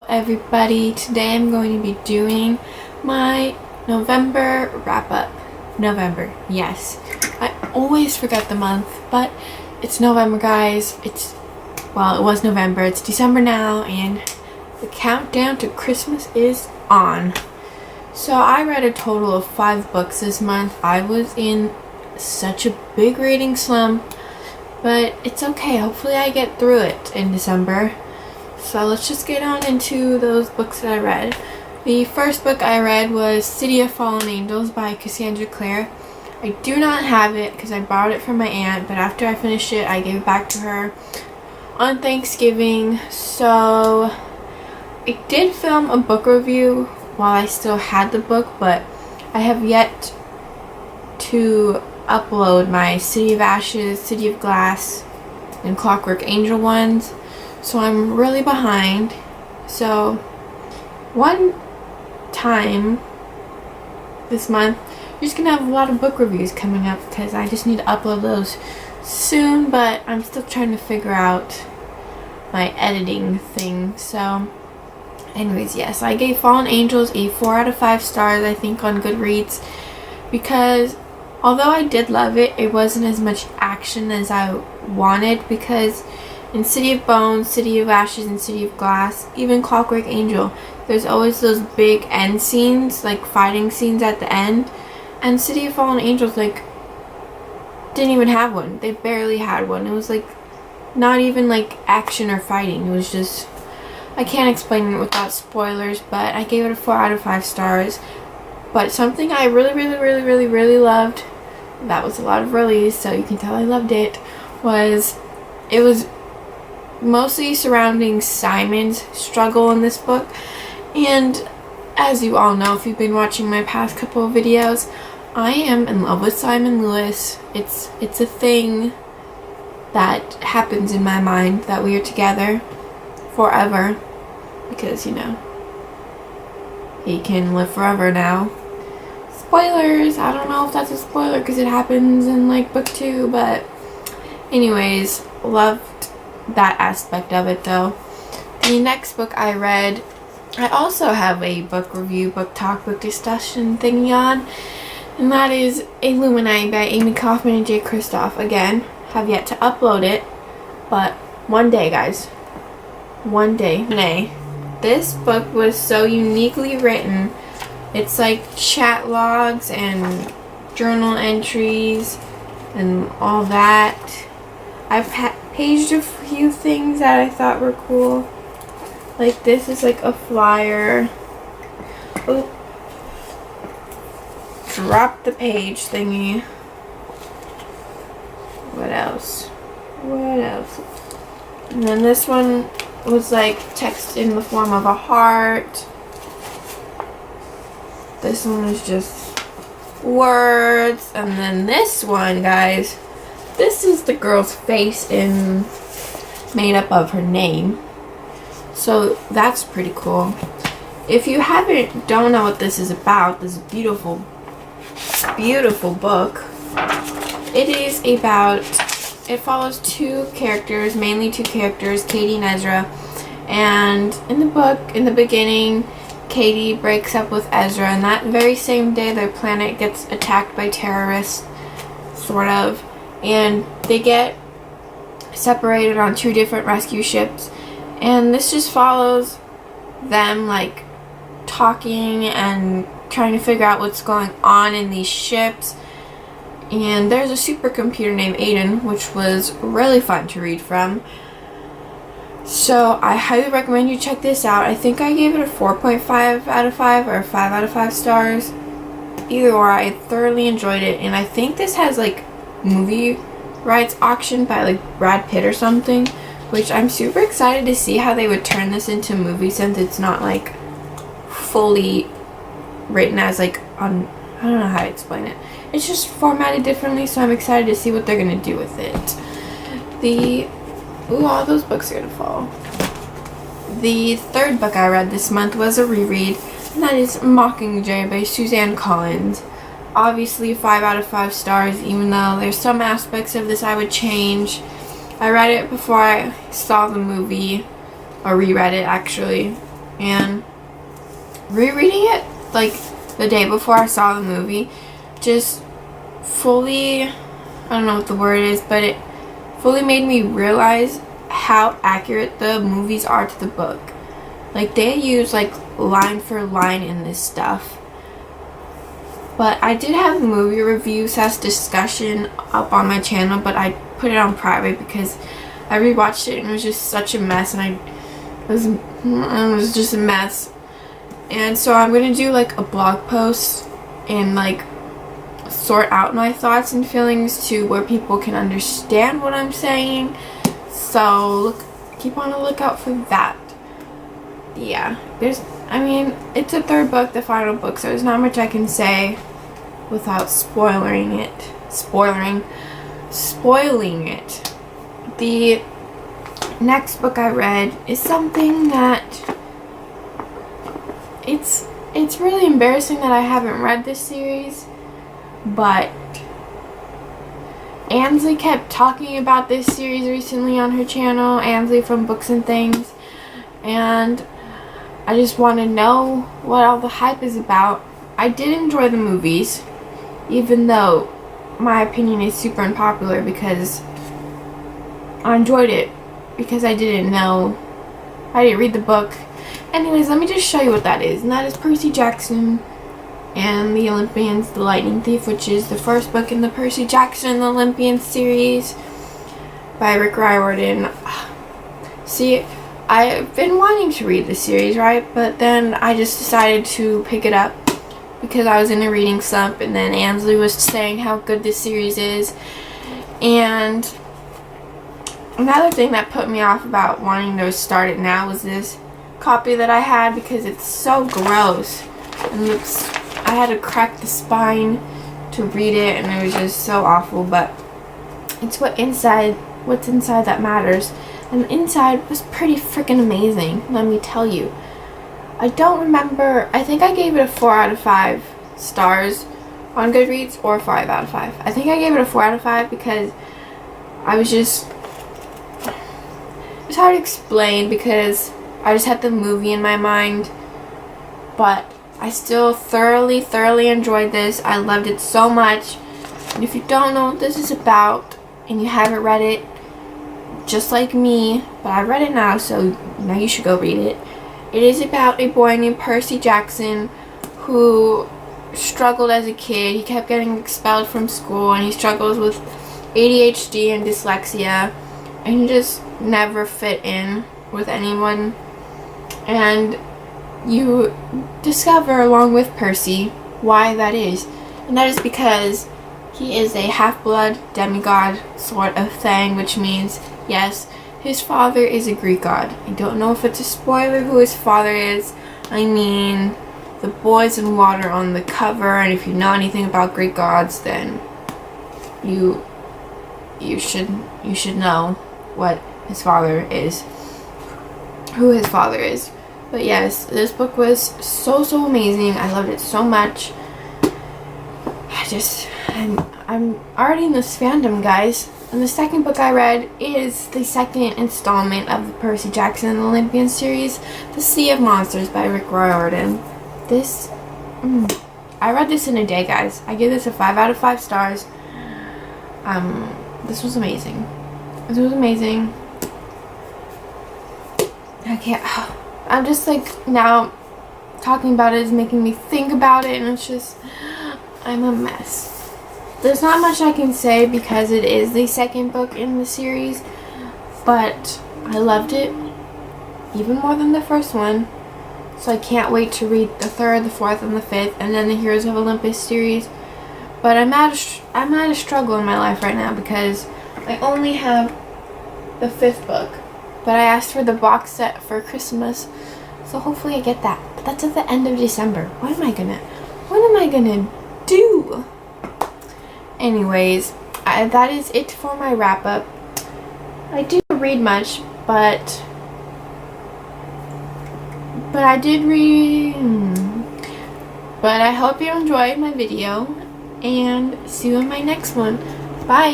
everybody. Today I'm going to be doing my November wrap-up. November, yes. I always forget the month, but it's November, guys. It was November. It's December now, and the countdown to Christmas is on. So I read a total of 5 books this month. I was in such a big reading slump, but it's okay. Hopefully I get through it in December. So let's just get on into those books that I read. The first book I read was City of Fallen Angels by Cassandra Clare. I do not have it because I borrowed it from my aunt, but after I finished it, I gave it back to her on Thanksgiving. So I did film a book review while I still had the book, but I have yet to upload my City of Ashes, City of Glass, and Clockwork Angel ones. So I'm really behind. So one time this month, you're just gonna have a lot of book reviews coming up because I just need to upload those soon, but I'm still trying to figure out my editing thing. So anyways, yes, I gave Fallen Angels a 4 out of 5 stars, I think, on Goodreads, because although I did love it, it wasn't as much action as I wanted, because in City of Bones, City of Ashes, and City of Glass, even Clockwork Angel, there's always those big end scenes, like fighting scenes at the end. And City of Fallen Angels, like, didn't even have one. They barely had one. It was like not even like action or fighting. It was just, I can't explain it without spoilers, but I gave it a 4 out of 5 stars. But something I really loved, that was a lot of release, so you can tell I loved it, was mostly surrounding Simon's struggle in this book. And as you all know, if you've been watching my past couple of videos, I am in love with Simon Lewis. It's a thing that happens in my mind, that we are together forever, because, you know, he can live forever now. Spoilers! I don't know if that's a spoiler because it happens in like book 2, but anyways, loved that aspect of it though. The next book I read, I also have a book review, book talk, book discussion thingy on, and that is Illuminati by Amy Kaufman and Jay Kristoff. Again, have yet to upload it, but one day, guys. One day. This book was so uniquely written. It's like chat logs and journal entries and all that. I've paged a few things that I thought were cool. Like this is like a flyer. Oh, drop the page thingy. What else? And then this one was like text in the form of a heart. This one is just words. And then this one, guys, this is the girl's face made up of her name. So that's pretty cool. If you don't know what this is about, this beautiful book, it follows 2 characters, mainly 2 characters, Katie and Ezra. And in the book, in the beginning, Katie breaks up with Ezra, and that very same day their planet gets attacked by terrorists, sort of, and they get separated on 2 different rescue ships. And this just follows them like talking and trying to figure out what's going on in these ships. And there's a supercomputer named Aiden, which was really fun to read from. So I highly recommend you check this out. I think I gave it a 4.5 out of 5 or 5 out of 5 stars. Either or, I thoroughly enjoyed it. And I think this has like movie rights auctioned by like Brad Pitt or something, which I'm super excited to see how they would turn this into a movie, since it's not like fully written as like on, I don't know how to explain it. It's just formatted differently, so I'm excited to see what they're gonna do with it. All those books are gonna fall. The third book I read this month was a reread, and that is Mockingjay by Suzanne Collins. Obviously 5 out of 5 stars, even though there's some aspects of this I would change. I read it before I saw the movie, or reread it actually, And rereading it like the day before I saw the movie just fully, I don't know what the word is, but it fully made me realize how accurate the movies are to the book. Like, they use like line for line in this stuff. But I did have movie reviews as discussion up on my channel, but I put it on private because I rewatched it and it was just such a mess, and it was just a mess. And so I'm gonna do like a blog post and like sort out my thoughts and feelings to where people can understand what I'm saying. So keep on the lookout for that. Yeah, it's a third book, the final book, so there's not much I can say without spoiling it. The next book I read is something that it's really embarrassing that I haven't read this series, but Ansley kept talking about this series recently on her channel, Ansley from Books and Things, and I just want to know what all the hype is about. I did enjoy the movies, even though my opinion is super unpopular, because I enjoyed it because I didn't read the book. Anyways, let me just show you what that is, and that is Percy Jackson and the Olympians, The Lightning Thief, which is the first book in the Percy Jackson and the Olympians series by Rick Riordan. See, I've been wanting to read this series, right? But then I just decided to pick it up because I was in a reading slump, and then Ansley was saying how good this series is. And another thing that put me off about wanting to start it now was this copy that I had, because it's so gross. And I had to crack the spine to read it, and it was just so awful. But it's what's inside that matters. And the inside was pretty freaking amazing, let me tell you. I don't remember, I think I gave it a 4 out of 5 stars on Goodreads, or 5 out of 5. I think I gave it a 4 out of 5 because it's hard to explain because I just had the movie in my mind, but I still thoroughly enjoyed this. I loved it so much. And if you don't know what this is about and you haven't read it, just like me, but I read it now, so now you should go read it. It is about a boy named Percy Jackson who struggled as a kid. He kept getting expelled from school, and he struggles with ADHD and dyslexia, and he just never fit in with anyone. And you discover along with Percy why that is, and that is because he is a half-blood demigod sort of thing, which means, yes, his father is a Greek god. I don't know if it's a spoiler who his father is. I mean, the boys in water on the cover, and if you know anything about Greek gods, then you should know what his father is, who his father is. But yes, this book was so amazing. I loved it so much. I'm already in this fandom, guys. And the second book I read is the second installment of the Percy Jackson and the Olympian series, The Sea of Monsters by Rick Riordan. I read this in a day, guys. I give this a 5 out of 5 stars. This was amazing. This was amazing. I'm just like, now talking about it is making me think about it, and it's just, I'm a mess. There's not much I can say because it is the second book in the series, but I loved it even more than the first one. So I can't wait to read the third, the fourth, and the fifth, and then the Heroes of Olympus series. But I'm at a struggle in my life right now because I only have the fifth book, but I asked for the box set for Christmas, so hopefully I get that. But that's at the end of December. What am I gonna do? Anyways, that is it for my wrap up. I didn't read much, but I did read. But I hope you enjoyed my video, and see you in my next one. Bye.